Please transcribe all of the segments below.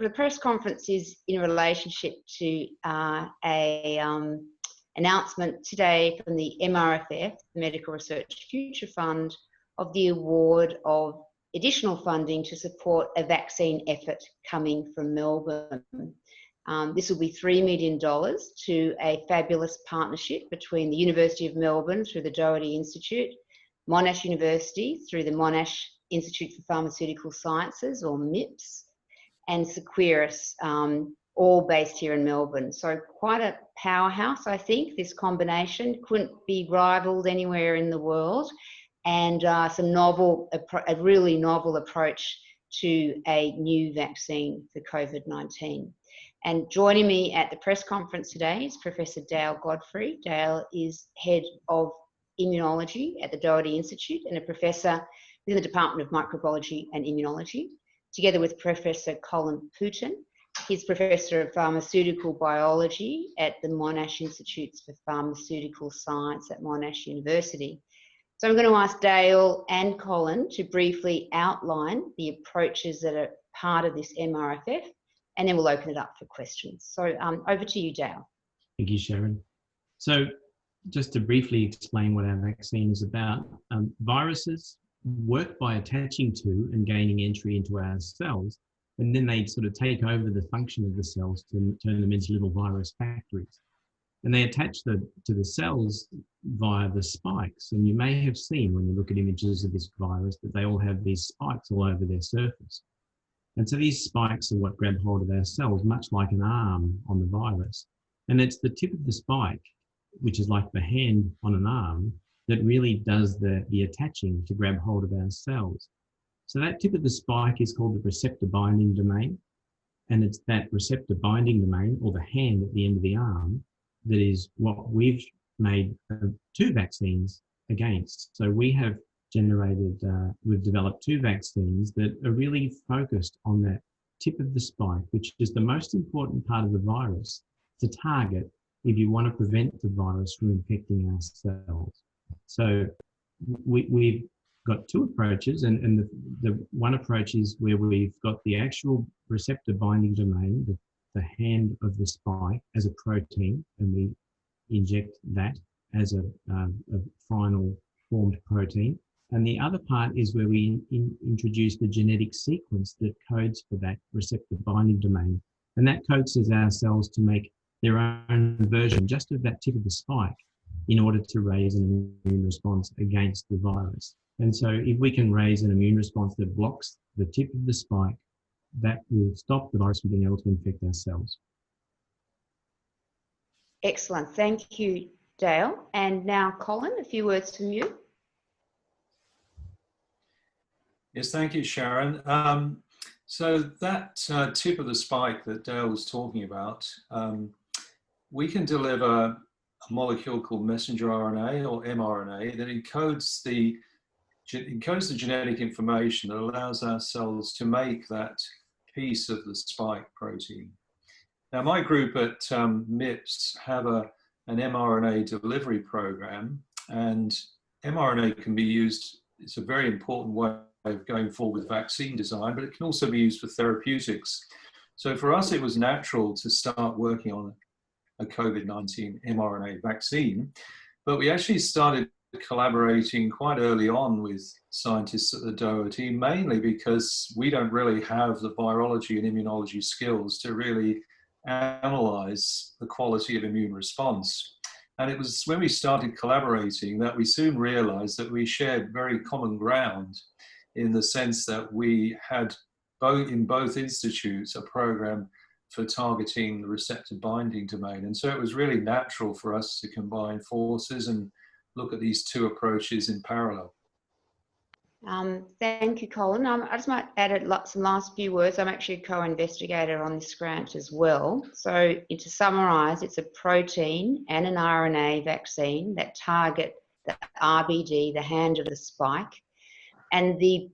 the press conference is in relationship to announcement today from the MRFF, the Medical Research Future Fund, of the award of additional funding to support a vaccine effort coming from Melbourne. This will be $3 million to a fabulous partnership between the University of Melbourne through the Doherty Institute, Monash University through the Monash Institute for Pharmaceutical Sciences, or MIPS, and Seqirus, all based here in Melbourne. So quite a powerhouse, I think. This combination couldn't be rivaled anywhere in the world, and a really novel approach to a new vaccine for COVID-19. And joining me at the press conference today is Professor Godfrey. Dale is Head of Immunology at the Doherty Institute and a Professor within the Department of Microbiology and Immunology, together with Professor Colin Poutin. He's Professor of Pharmaceutical Biology at the Monash Institutes for Pharmaceutical Science at Monash University. So I'm going to ask Dale and Colin to briefly outline the approaches that are part of this MRFF, and then we'll open it up for questions. So over to you, Dale. Thank you, Sharon. So just to briefly explain what our vaccine is about, viruses work by attaching to and gaining entry into our cells, and then they sort of take over the function of the cells to turn them into little virus factories. And they attach to the cells via the spikes. And you may have seen when you look at images of this virus that they all have these spikes all over their surface. And so these spikes are what grab hold of our cells, much like an arm on the virus. And it's the tip of the spike, which is like the hand on an arm, that really does the attaching to grab hold of our cells. So that tip of the spike is called the receptor binding domain. And it's that receptor binding domain, or the hand at the end of the arm, that is what we've made two vaccines against. So we have we've developed two vaccines that are really focused on that tip of the spike, which is the most important part of the virus to target if you want to prevent the virus from infecting our cells. So we've got two approaches, and the one approach is where we've got the actual receptor binding domain, the hand of the spike, as a protein, and we inject that as a final formed protein. And the other part is where we introduce the genetic sequence that codes for that receptor binding domain. And that coaxes our cells to make their own version just of that tip of the spike in order to raise an immune response against the virus. And so if we can raise an immune response that blocks the tip of the spike, that will stop the virus from being able to infect our cells. Excellent. Thank you, Dale. And now, Colin, a few words from you. Yes, thank you, Sharon. So that tip of the spike that Dale was talking about, we can deliver a molecule called messenger RNA, or mRNA, that encodes the genetic information that allows our cells to make that piece of the spike protein. Now, my group at MIPS have an mRNA delivery program, and mRNA can be used, it's a very important way of going forward with vaccine design, but it can also be used for therapeutics. So for us, it was natural to start working on a COVID-19 mRNA vaccine, but we actually started collaborating quite early on with scientists at the Doherty, mainly because we don't really have the virology and immunology skills to really analyze the quality of immune response. And it was when we started collaborating that we soon realized that we shared very common ground, in the sense that we had in both institutes a program for targeting the receptor binding domain. And so it was really natural for us to combine forces and look at these two approaches in parallel. Thank you, Colin. I just might add some last few words. I'm actually a co-investigator on this grant as well. So to summarise, it's a protein and an RNA vaccine that target the RBD, the hand of the spike. And the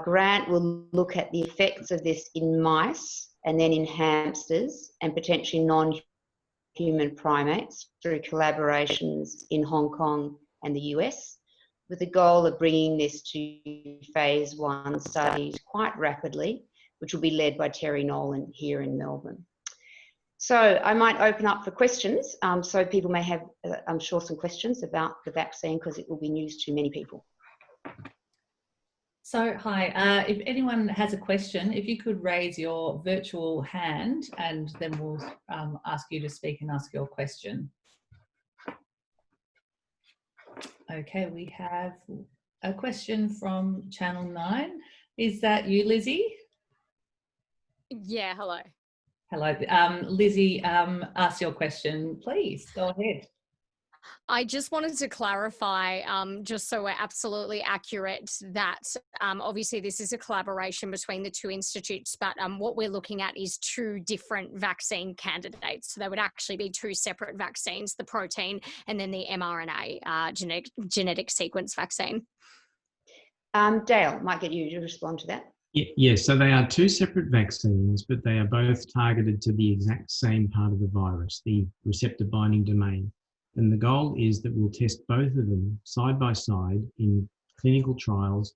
grant will look at the effects of this in mice and then in hamsters and potentially non-human primates through collaborations in Hong Kong and the US, with the goal of bringing this to phase 1 studies quite rapidly which will be led by Terry Nolan here in Melbourne. So I might open up for questions, so people may have, I'm sure, some questions about the vaccine because it will be news to many people. So, hi, if anyone has a question, if you could raise your virtual hand and then we'll ask you to speak and ask your question. Okay, we have a question from Channel 9. Is that you, Lizzie? Yeah, hello. Hello. Lizzie, ask your question, please. Go ahead. I just wanted to clarify, just so we're absolutely accurate, that obviously this is a collaboration between the two institutes, but what we're looking at is two different vaccine candidates. So there would actually be two separate vaccines, the protein and then the mRNA genetic sequence vaccine. Dale, might get you to respond to that. Yes, so they are two separate vaccines, but they are both targeted to the exact same part of the virus, the receptor binding domain. And the goal is that we'll test both of them side by side in clinical trials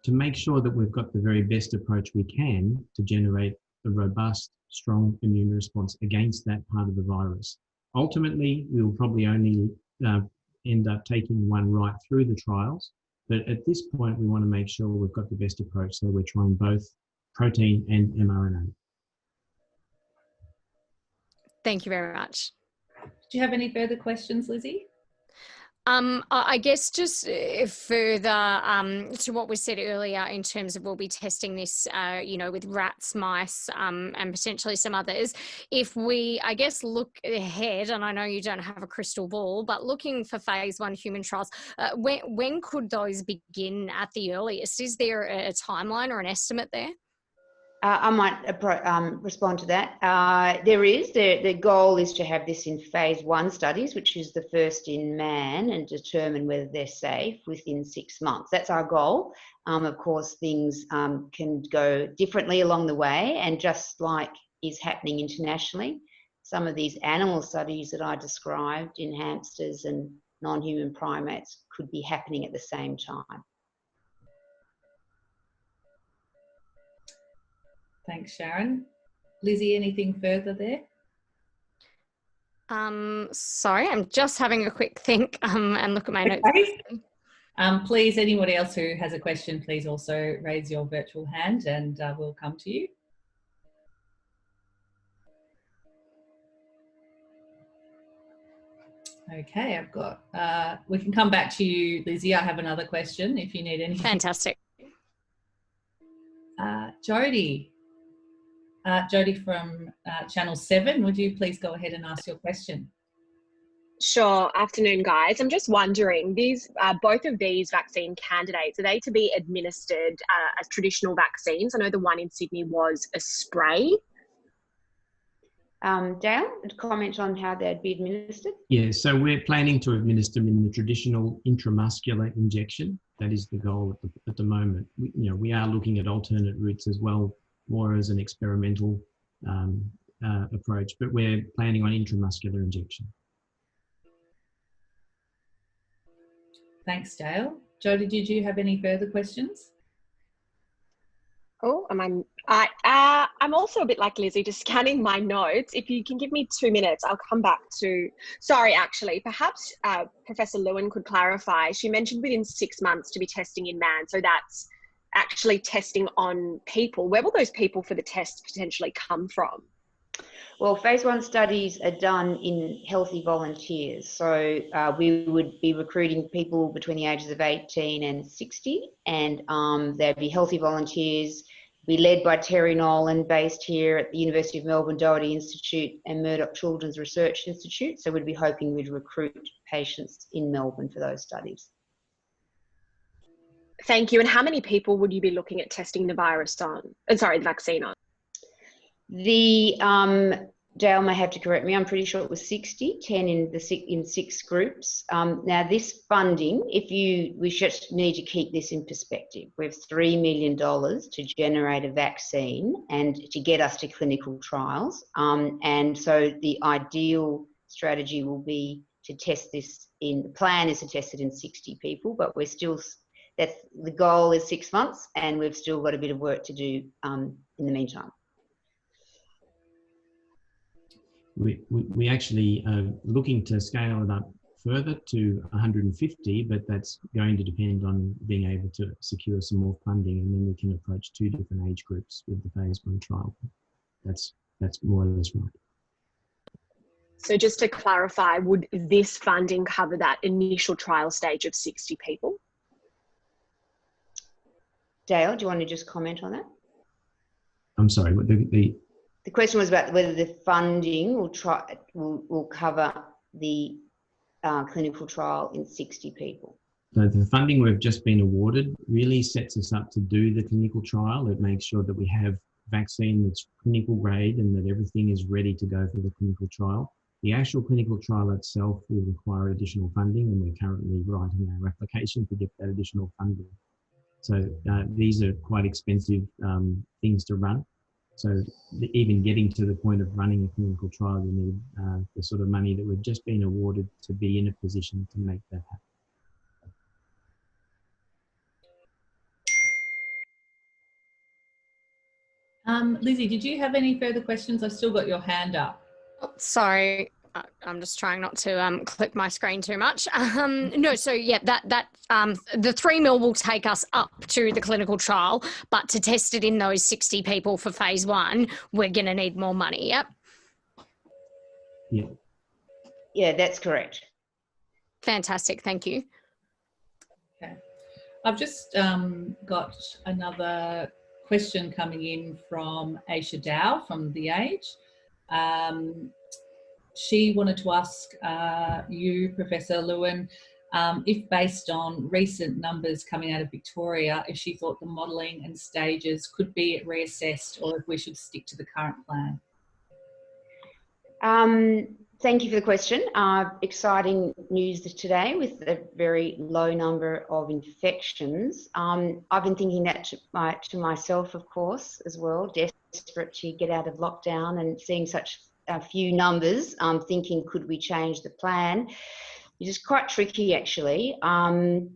to make sure that we've got the very best approach we can to generate a robust, strong immune response against that part of the virus. Ultimately, we'll probably only end up taking one right through the trials. But at this point, we want to make sure we've got the best approach. So we're trying both protein and mRNA. Thank you very much. Do you have any further questions, Lizzie? I guess just further to what was said earlier in terms of we'll be testing this, you know, with rats, mice, and potentially some others. If we, I guess, look ahead, and I know you don't have a crystal ball, but looking for phase 1 human trials, when could those begin at the earliest? Is there a timeline or an estimate there? I might respond to that. The goal is to have this in phase 1 studies, which is the first in man, and determine whether they're safe within 6 months. That's our goal. Of course, things can go differently along the way, and just like is happening internationally, some of these animal studies that I described in hamsters and non-human primates could be happening at the same time. Thanks, Sharon. Lizzie, anything further there? Sorry, I'm just having a quick think and look at my notes. Please, anyone else who has a question, please also raise your virtual hand and we'll come to you. Okay, I've got, we can come back to you, Lizzie. I have another question if you need anything. Fantastic. Jody. Jody from Channel 7, would you please go ahead and ask your question? Sure. Afternoon, guys. I'm just wondering, both of these vaccine candidates, are they to be administered as traditional vaccines? I know the one in Sydney was a spray. Dale, a comment on how they'd be administered? Yeah, so we're planning to administer them in the traditional intramuscular injection. That is the goal at the moment. We are looking at alternate routes as well, more as an experimental approach, but we're planning on intramuscular injection. Thanks, Dale. Jody, did you have any further questions? Oh, I'm also a bit like Lizzie, just scanning my notes. If you can give me 2 minutes, I'll come back to, sorry, actually, perhaps Professor Lewin could clarify. She mentioned within 6 months to be testing in man. So that's actually testing on people. Where will those people for the test potentially come from? Well, phase 1 studies are done in healthy volunteers. So we would be recruiting people between the ages of 18 and 60, and there'd be healthy volunteers, be led by Terry Nolan, based here at the University of Melbourne Doherty Institute and Murdoch Children's Research Institute. So we'd be hoping we'd recruit patients in Melbourne for those studies. Thank you. And how many people would you be looking at testing the virus on? The vaccine on? Dale may have to correct me, I'm pretty sure it was 60, 10 in 6 groups. Now this funding, we just need to keep this in perspective. We have $3 million to generate a vaccine and to get us to clinical trials. And so the ideal strategy will be to test this the plan is to test it in 60 people, but we're still, the goal is 6 months and we've still got a bit of work to do in the meantime. We actually are looking to scale it up further to 150, but that's going to depend on being able to secure some more funding, and then we can approach 2 different age groups with the phase 1 trial. That's more or less right. So just to clarify, would this funding cover that initial trial stage of 60 people? Dale, do you want to just comment on that? I'm sorry, what the question was about whether the funding will cover the clinical trial in 60 people. So the funding we've just been awarded really sets us up to do the clinical trial. It makes sure that we have vaccine that's clinical grade and that everything is ready to go for the clinical trial. The actual clinical trial itself will require additional funding, and we're currently writing our application to get that additional funding. So these are quite expensive things to run. So even getting to the point of running a clinical trial, you need the sort of money that we've just been awarded to be in a position to make that happen. Lizzie, did you have any further questions? I've still got your hand up. Sorry, I'm just trying not to click my screen too much. No, so yeah, the 3 mil will take us up to the clinical trial, but to test it in those 60 people for phase 1, we're going to need more money. Yep. Yeah. Yeah, that's correct. Fantastic. Thank you. Okay. I've just got another question coming in from Aisha Dow from The Age. She wanted to ask you, Professor Lewin, if based on recent numbers coming out of Victoria, if she thought the modelling and stages could be reassessed or if we should stick to the current plan. Thank you for the question. Exciting news today with a very low number of infections. I've been thinking that to myself, of course, as well, desperate to get out of lockdown and seeing such a few numbers, thinking, could we change the plan? It is quite tricky, actually. You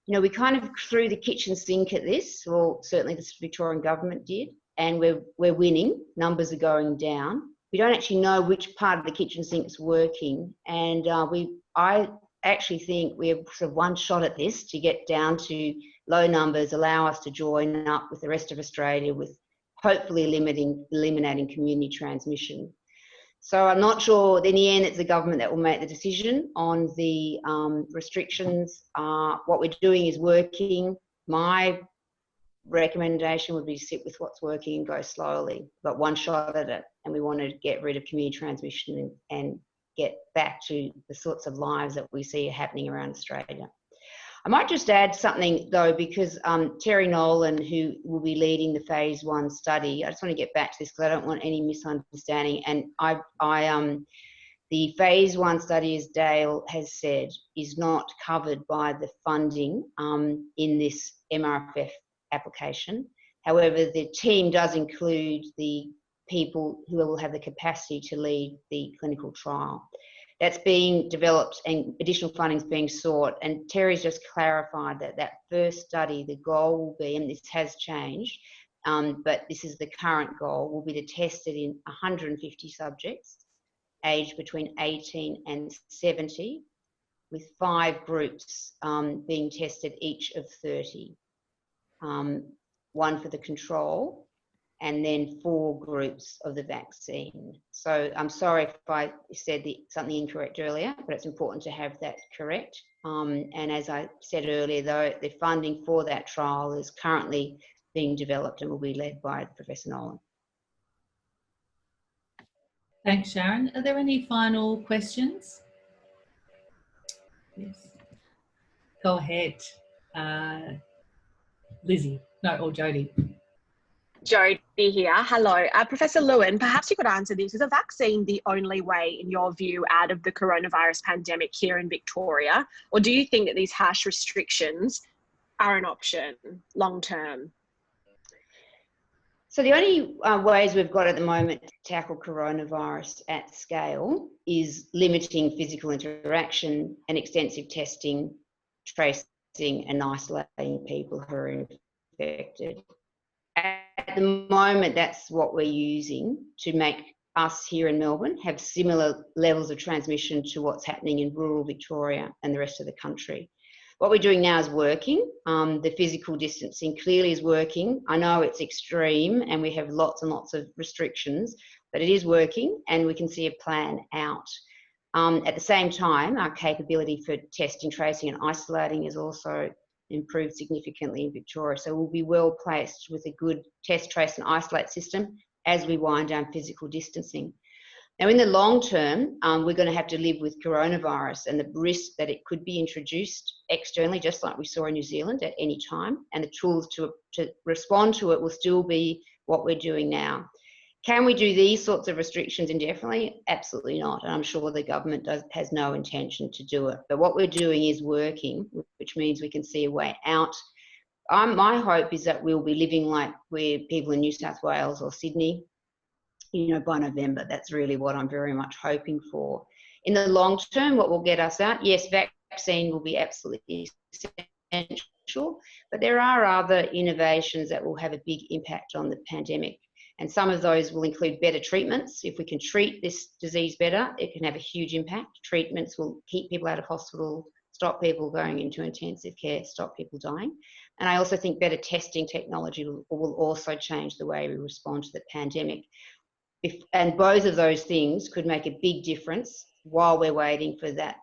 know, we kind of threw the kitchen sink at this, well, certainly the Victorian government did, and we're winning. Numbers are going down. We don't actually know which part of the kitchen sink is working, and I actually think we have sort of one shot at this to get down to low numbers, allow us to join up with the rest of Australia with hopefully eliminating community transmission. So I'm not sure, in the end, it's the government that will make the decision on the restrictions. What we're doing is working. My recommendation would be to sit with what's working and go slowly. We've got one shot at it, and we want to get rid of community transmission and get back to the sorts of lives that we see happening around Australia. I might just add something though, because Terry Nolan, who will be leading the phase 1 study, I just want to get back to this because I don't want any misunderstanding. And the phase 1 study, as Dale has said, is not covered by the funding in this MRFF application. However, the team does include the people who will have the capacity to lead the clinical trial. That's being developed and additional funding is being sought. And Terry's just clarified that that first study, the goal will be, and this has changed, but this is the current goal, will be to test it in 150 subjects aged between 18 and 70, with 5 groups being tested, each of 30. 1 for the control, and then 4 groups of the vaccine. So I'm sorry if I said something incorrect earlier, but it's important to have that correct. And as I said earlier, though, the funding for that trial is currently being developed and will be led by Professor Nolan. Thanks, Sharon. Are there any final questions? Yes. Go ahead. Lizzie, no, or Jodie. Jodie here. Hello. Professor Lewin, perhaps you could answer this. Is a vaccine the only way, in your view, out of the coronavirus pandemic here in Victoria? Or do you think that these harsh restrictions are an option long term? So the only ways we've got at the moment to tackle coronavirus at scale is limiting physical interaction and extensive testing, tracing and isolating people who are infected. At at the moment, that's what we're using to make us here in Melbourne have similar levels of transmission to what's happening in rural Victoria and the rest of the country. What we're doing now is working. The physical distancing clearly is working. I know it's extreme and we have lots and lots of restrictions, but it is working and we can see a plan out. At the same time, our capability for testing, tracing and isolating is also improved significantly in Victoria. So we'll be well placed with a good test, trace and isolate system as we wind down physical distancing. Now, in the long term, we're going to have to live with coronavirus and the risk that it could be introduced externally, just like we saw in New Zealand at any time. And the tools to respond to it will still be what we're doing now. Can we do these sorts of restrictions indefinitely? Absolutely not. And I'm sure the government has no intention to do it. But what we're doing is working, which means we can see a way out. My hope is that we'll be living like we're people in New South Wales or Sydney, you know, by November. That's really what I'm very much hoping for. In the long term, what will get us out? Yes, vaccine will be absolutely essential, but there are other innovations that will have a big impact on the pandemic. And some of those will include better treatments. If we can treat this disease better, it can have a huge impact. Treatments will keep people out of hospital, stop people going into intensive care, stop people dying. And I also think better testing technology will also change the way we respond to the pandemic. And both of those things could make a big difference while we're waiting for that,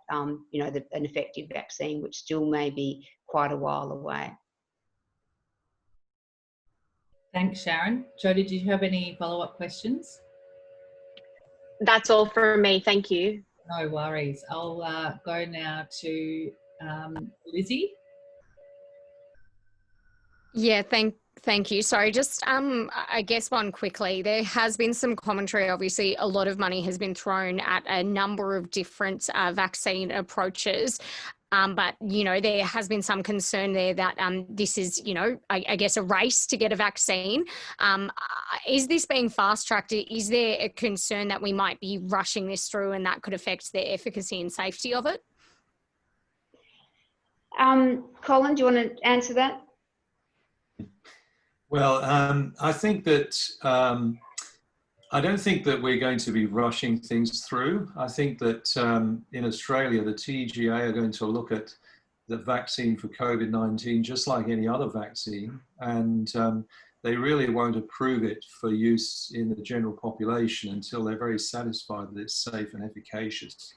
you know, an effective vaccine, which still may be quite a while away. Thanks, Sharon. Jodie, did you have any follow-up questions? That's all from me. Thank you. No worries. I'll go now to Lizzie. Yeah, thank you. Sorry, just I guess one quickly. There has been some commentary. Obviously, a lot of money has been thrown at a number of different vaccine approaches. But, you know, there has been some concern there that this is, you know, I guess a race to get a vaccine. Is this being fast-tracked? Is there a concern that we might be rushing this through and that could affect the efficacy and safety of it? Colin, do you want to answer that? Well, I think that I don't think that we're going to be rushing things through. I think that in Australia, the TGA are going to look at the vaccine for COVID-19 just like any other vaccine, and they really won't approve it for use in the general population until they're very satisfied that it's safe and efficacious.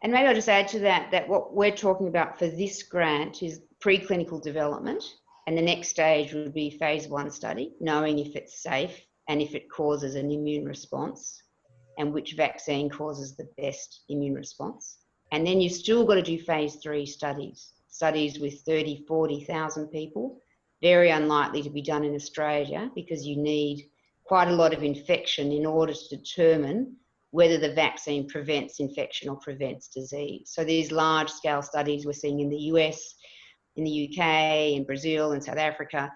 And maybe I'll just add to that, that what we're talking about for this grant is preclinical development, and the next stage would be phase 1 study, knowing if it's safe and if it causes an immune response and which vaccine causes the best immune response. And then you've still got to do phase 3 studies with 30, 40,000 people, very unlikely to be done in Australia because you need quite a lot of infection in order to determine whether the vaccine prevents infection or prevents disease. So these large scale studies we're seeing in the US, in the UK, in Brazil, and South Africa,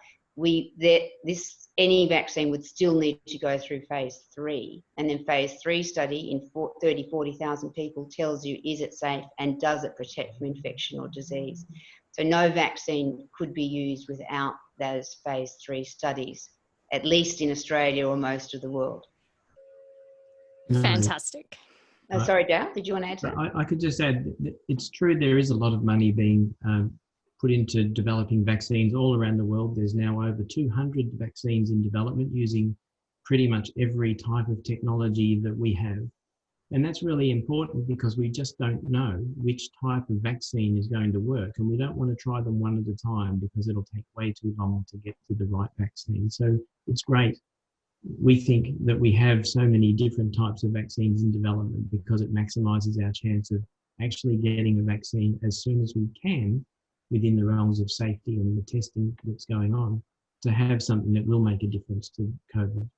any vaccine would still need to go through phase 3. And then phase 3 study in 30, 40,000 people tells you, is it safe and does it protect from infection or disease? So no vaccine could be used without those phase 3 studies, at least in Australia or most of the world. Fantastic. Sorry, Dale, did you want to add to that? I could just add, it's true there is a lot of money being put into developing vaccines all around the world. There's now over 200 vaccines in development using pretty much every type of technology that we have. And that's really important because we just don't know which type of vaccine is going to work. And we don't want to try them one at a time because it'll take way too long to get to the right vaccine. So it's great. We think that we have so many different types of vaccines in development because it maximizes our chance of actually getting a vaccine as soon as we can within the realms of safety and the testing that's going on to have something that will make a difference to COVID.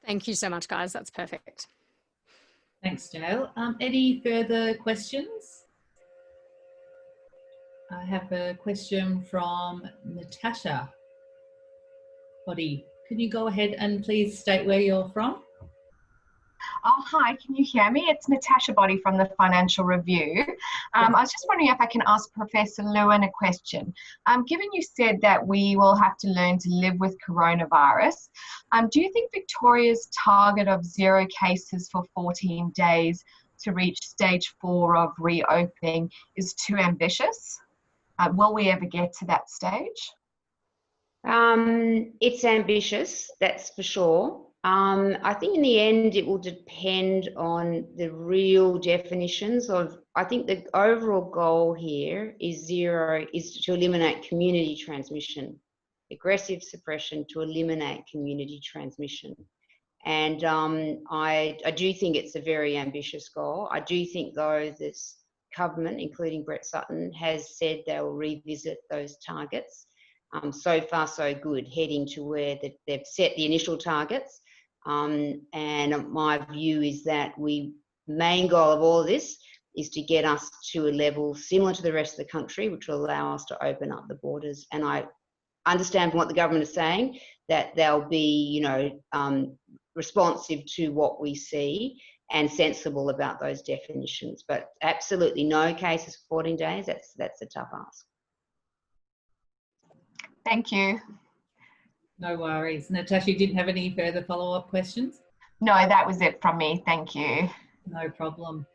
Thank you so much, guys. That's perfect. Thanks, Dale. Any further questions? I have a question from Natasha. Can you go ahead and please state where you're from? Oh, hi, can you hear me? It's Natasha Boddy from the Financial Review. I was just wondering if I can ask Professor Lewin a question. Given you said that we will have to learn to live with coronavirus, do you think Victoria's target of 0 cases for 14 days to reach stage 4 of reopening is too ambitious? Will we ever get to that stage? It's ambitious, that's for sure. I think in the end it will depend on the real definitions of, I think the overall goal here is to eliminate community transmission, aggressive suppression to eliminate community transmission. And I do think it's a very ambitious goal. I do think though this government, including Brett Sutton, has said they will revisit those targets. So far so good, heading to where they've set the initial targets. And my view is that main goal of all of this is to get us to a level similar to the rest of the country, which will allow us to open up the borders. And I understand from what the government is saying that they'll be, responsive to what we see and sensible about those definitions. But absolutely no cases for 14 days, that's a tough ask. Thank you. No worries. Natasha, you didn't have any further follow-up questions? No, that was it from me. Thank you. No problem.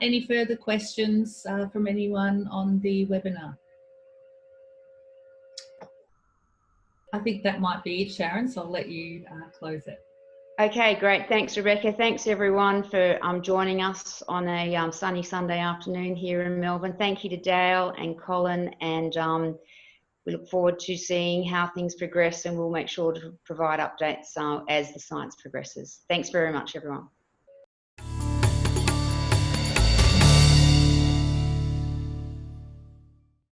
Any further questions from anyone on the webinar? I think that might be it, Sharon, so I'll let you close it. Okay, great. Thanks, Rebecca. Thanks, everyone, for joining us on a sunny Sunday afternoon here in Melbourne. Thank you to Dale and Colin, and we look forward to seeing how things progress, and we'll make sure to provide updates as the science progresses. Thanks very much, everyone.